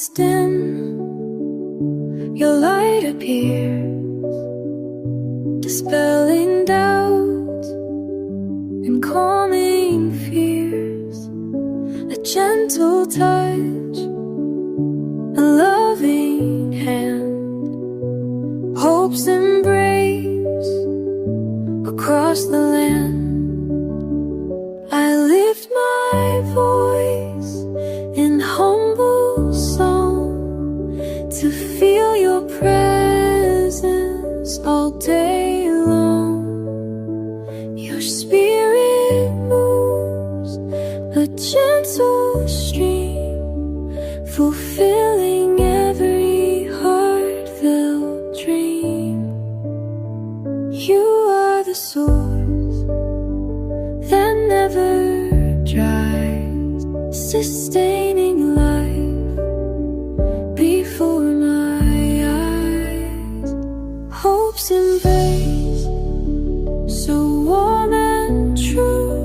is dim, your light appears, dispelling doubt and calming fears. A gentle touch, a loving hand, hope's embrace across the land. I lift my voice in humble song to feel your presence all day long. Your spirit moves, a gentle stream, fulfilling every heartfelt dream. You are the source that never dries, sustaining life before my eyes. Hope's embrace, so warm and true,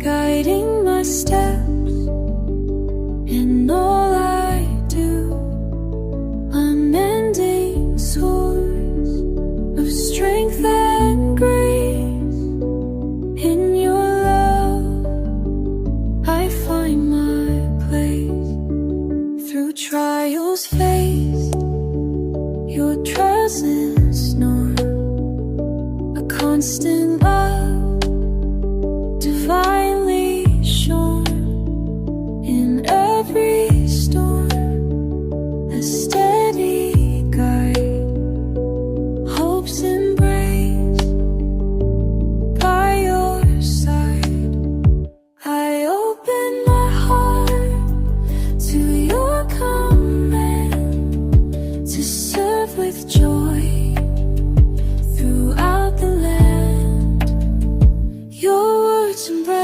guiding my steps in all I do. Unending source of strength and grace. In your love I find my place. Through trials faced, your presence known, a constant love divinely shone. In every storm, a steady guide, hope's embrace by your side. I open my heart to your command, to serve with joy throughout the land. Your words embrace